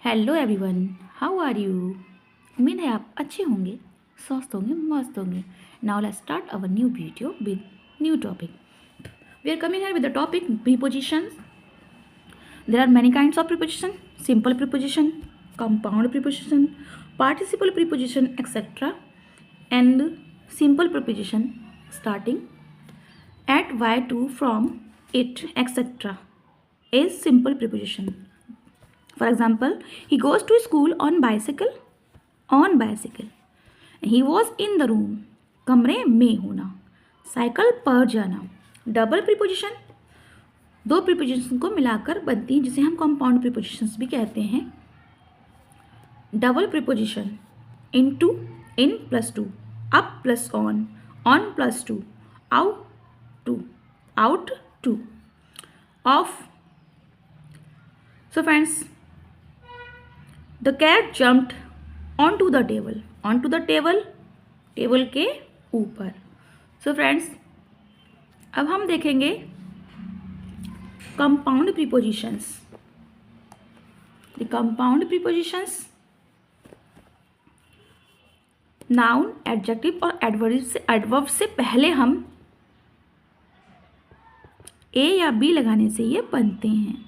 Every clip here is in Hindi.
Hello everyone, how are you. उम्मीद है आप अच्छे होंगे, स्वस्थ होंगे, मस्त होंगे। Now let's start our new video with new topic. We are coming here with the topic prepositions. There are many kinds of preposition: simple preposition, compound preposition, participle preposition, etc. And simple preposition starting at, by, to, from, it, etc. is simple preposition. For example, he goes to school on bicycle. On bicycle. He was in the room. कमरे में होना. साइकिल पर जाना. डबल प्रीपोजिशन दो प्रीपोजिशन को मिलाकर बनती हैं, जिसे हम कंपाउंड प्रीपोजिशंस भी कहते हैं. Double preposition into, in plus to, up plus on plus to, out to, off. So friends, the cat jumped onto the table. onto the table, table के ऊपर. सो फ्रेंड्स, अब हम देखेंगे compound prepositions. The compound prepositions noun, adjective और एडवर्ब से पहले हम ए या बी लगाने से ये बनते हैं.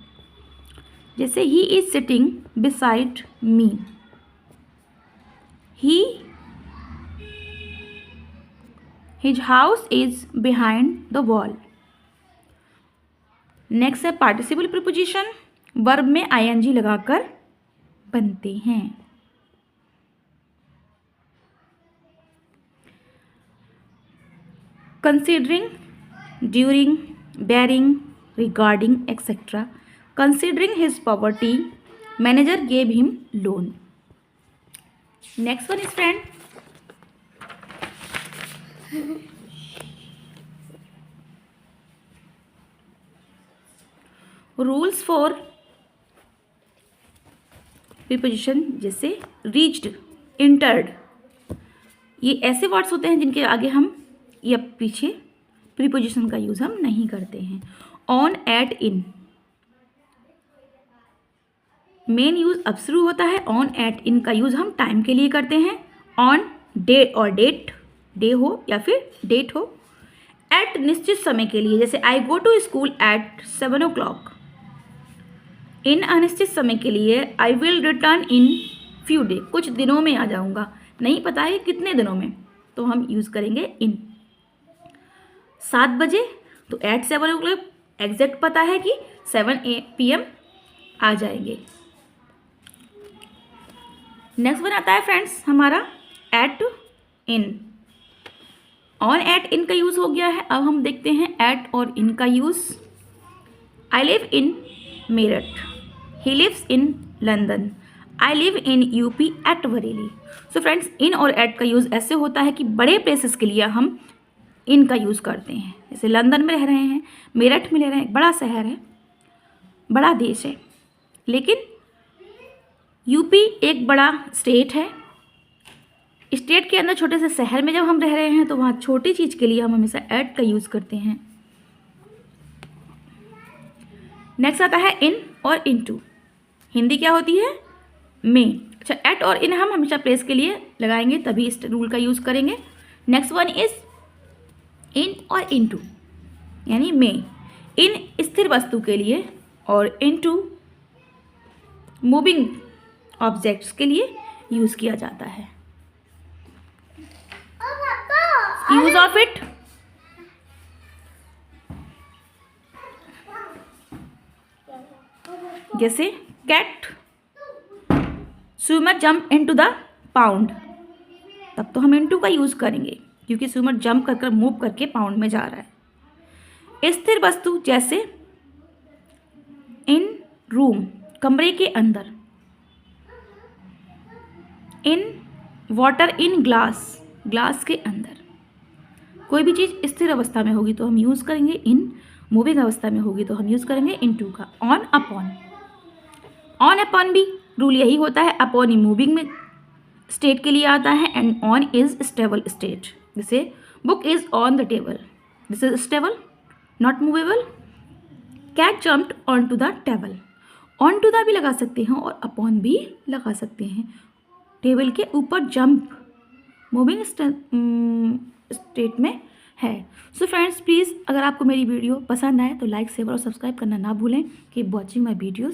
जैसे ही is sitting beside me. His house is behind the wall. Next है पार्टिसिपल प्रीपोजिशन. वर्ब में ing लगाकर बनते हैं. Considering, during, bearing, regarding, etcetera. Considering his poverty, manager gave him loan. Next one is friend rules for preposition. जैसे रीच्ड, इंटर्ड. ये ऐसे वर्ड्स होते हैं जिनके आगे हम या पीछे प्रीपोजिशन का यूज हम नहीं करते हैं. On, at, in. Main use अब शुरू होता है. ऑन, एट, इन का यूज हम टाइम के लिए करते हैं. ऑन, डे और डेट, डे हो या फिर डेट हो. एट निश्चित समय के लिए, जैसे I go to school at 7 o'clock. In अनिश्चित समय के लिए, I will return in few day, कुछ दिनों में आ जाऊंगा, नहीं पता है कितने दिनों में, तो हम यूज करेंगे इन. 7 बजे, तो एट 7 o'clock एग्जैक्ट पता है कि 7 PM आ जाएंगे. नेक्स्ट वन आता है फ्रेंड्स हमारा एट, इन. ऑन, एट, इन का यूज हो गया है. अब हम देखते हैं एट और इन का use. I live in Meerut. He lives in London. I live in UP at Bareilly. So friends, in और एट का यूज ऐसे होता है कि बड़े प्लेसेस के लिए हम इन का यूज करते हैं. जैसे लंदन में रह रहे हैं, मेरठ में रह रहे हैं, बड़ा शहर है, बड़ा देश है. लेकिन यूपी एक बड़ा स्टेट है. स्टेट के अंदर छोटे से शहर में जब हम रह रहे हैं तो वहाँ छोटी चीज़ के लिए हम हमेशा एट का यूज़ करते हैं. नेक्स्ट आता है इन और इनटू. हिंदी क्या होती है? में. अच्छा, एट और इन हम हमेशा प्लेस के लिए लगाएंगे, तभी इस रूल का यूज़ करेंगे. नेक्स्ट वन इज इन और इनटू, यानी में. इन स्थिर वस्तु के लिए और इनटू मूविंग ऑब्जेक्ट्स के लिए यूज़ किया जाता है. Use of it. जैसे cat swimmer jump into the pond, तब तो हम इनटू का यूज करेंगे क्योंकि स्विमर जंप कर कर मूव करके पाउंड में जा रहा है. स्थिर वस्तु जैसे इन रूम, कमरे के अंदर. In water, in glass, glass के अंदर. कोई भी चीज़ स्थिर अवस्था में होगी तो हम यूज़ करेंगे इन, मूविंग अवस्था में होगी तो हम यूज़ करेंगे इनटू का. On, upon. ऑन अपॉन भी रूल यही होता है. अपॉन ही मूविंग में स्टेट के लिए आता है and on is stable state. जैसे book is on the table, this is stable, not movable. Cat jumped on to the table. On to the भी लगा सकते हैं और अपॉन भी लगा सकते हैं। टेबल के ऊपर जंप मूविंग स्टेट में है। सो फ्रेंड्स प्लीज़, अगर आपको मेरी वीडियो पसंद आए तो लाइक शेयर और सब्सक्राइब करना ना भूलें। Keep watching my videos.